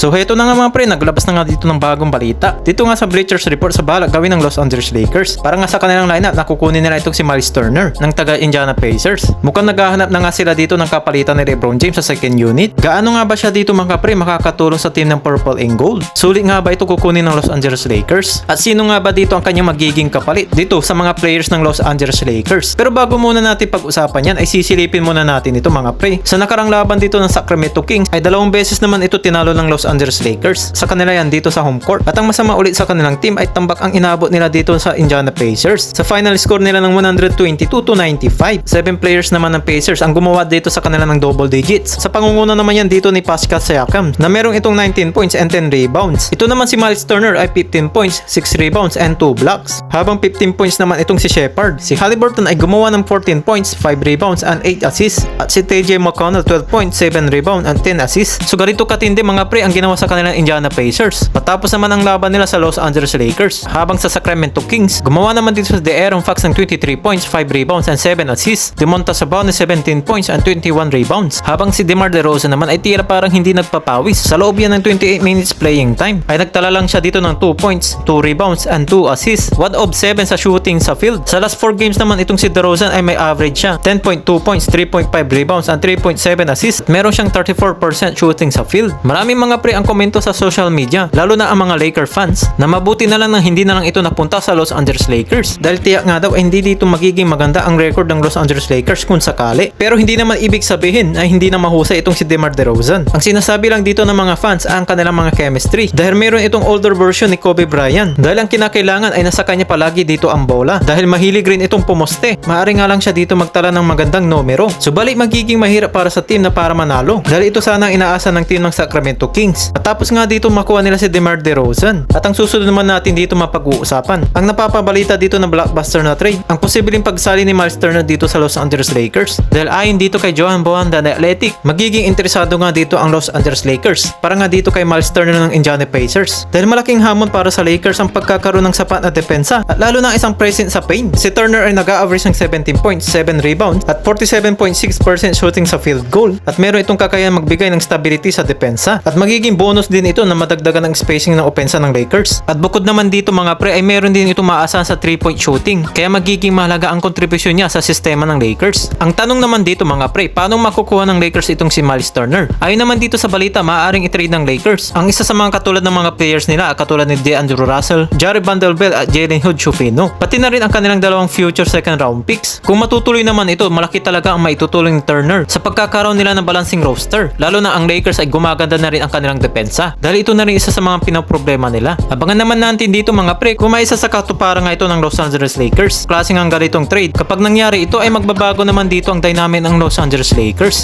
So heto na nga mga pre, naglabas na nga dito ng bagong balita. Dito nga sa Bleachers Report sa balak gawin ng Los Angeles Lakers. Para nga sa kanilang lineup, nakukunin nila itong si Miles Turner ng taga Indiana Pacers. Mukhang naghahanap na nga sila dito ng kapalitan ni LeBron James sa second unit. Gaano nga ba siya dito mga pre makakatulong sa team ng Purple and Gold? Sulit nga ba ito kukunin ng Los Angeles Lakers? At sino nga ba dito ang kanyang magiging kapalit dito sa mga players ng Los Angeles Lakers? Pero bago muna natin pag-usapan yan ay sisilipin muna natin ito mga pre. Sa nakarang laban dito ng Sacramento Kings ay 2 beses naman ito tinalo ng Los Angeles Lakers sa kanila yan dito sa home court. At ang masama ulit sa kanilang team ay tambak ang inabot nila dito sa Indiana Pacers. Sa final score nila ng 122-95. 7 players naman ng Pacers ang gumawa dito sa kanila ng double digits. Sa pangunguna naman yan dito ni Pascal Siakam na merong itong 19 points and 10 rebounds. Ito naman si Miles Turner ay 15 points, 6 rebounds and 2 blocks. Habang 15 points naman itong si Shepard. Si Haliburton ay gumawa ng 14 points, 5 rebounds and 8 assists. At si TJ McConnell 12 points, 7 rebounds and 10 assists. So ganito katindi mga pre ang ginawa sa kanilang Indiana Pacers. Matapos naman ang laban nila sa Los Angeles Lakers. Habang sa Sacramento Kings, gumawa naman dito sa De'Aaron Fox ng 23 points, 5 rebounds and 7 assists. Demonta Sabonis 17 points and 21 rebounds. Habang si DeMar DeRozan naman ay tira parang hindi nagpapawis. Sa loob yan ng 28 minutes playing time ay nagtala lang siya dito ng 2 points, 2 rebounds and 2 assists. 1 of 7 sa shooting sa field. Sa last 4 games naman itong si DeRozan ay may average siya 10.2 points, 3.5 rebounds and 3.7 assists. Meron siyang 34% shooting sa field. Maraming mga pre ang komento sa social media, lalo na ang mga Laker fans, na mabuti na lang hindi na lang ito napunta sa Los Angeles Lakers. Dahil tiyak nga daw ay hindi dito magiging maganda ang record ng Los Angeles Lakers kung sakali. Pero hindi naman ibig sabihin ay hindi na mahusay itong si DeMar DeRozan. Ang sinasabi lang dito ng mga fans ang kanilang mga chemistry. Dahil meron itong older version ni Kobe Bryant. Dahil ang kinakailangan ay nasa kanya palagi dito ang bola. Dahil mahilig rin itong pumoste. Maaari nga lang siya dito magtala ng magandang numero. Subalit magiging mahirap para sa team na para manalo. Dahil ito sana ang inaasa ng team ng Sacramento Kings. At tapos nga dito makuha nila si DeMar DeRozan. At ang susunod naman natin dito mapag-uusapan. Ang napapabalita dito na blockbuster na trade, ang posibleng pagsali ni Miles Turner dito sa Los Angeles Lakers. Dahil ayon dito kay Johan Bohanda na Athletic, magiging interesado nga dito ang Los Angeles Lakers para nga dito kay Miles Turner ng Indiana Pacers. Dahil malaking hamon para sa Lakers ang pagkakaroon ng sapat na depensa at lalo na isang present sa paint. Si Turner ay nag-a-average ng 17 points, 7 rebounds at 47.6% shooting sa field goal at meron itong kakayahan magbigay ng stability sa depensa at magiging bonus din ito na madagdagan ng spacing ng opensa ng Lakers. At bukod naman dito mga pre ay meron din itong maasahan sa 3-point shooting kaya magiging mahalaga ang kontribusyon niya sa sistema ng Lakers. Ang tanong naman dito mga pre, paano makukuha ng Lakers itong si Miles Turner? Ayon naman dito sa balita, maaaring i-trade ng Lakers ang isa sa mga katulad ng mga players nila katulad ni DeAndre Russell, Jarred Vanderbilt at Jalen Hood-Schifino. Pati na rin ang kanilang dalawang future second round picks. Kung matutuloy naman ito, malaki talaga ang maitutulong ni Turner sa pagkakaroon nila ng balancing roster. Lalo na ang Lakers ay gumaganda na rin ang kanilang depensa dahil ito na rin isa sa mga pinaproblema nila. Abangan naman natin dito mga pre kung may isa sa katuparan nga ito ng Los Angeles Lakers. Klaseng ang ganitong trade. Kapag nangyari ito ay magbabago naman dito ang dynamic ng Los Angeles Lakers.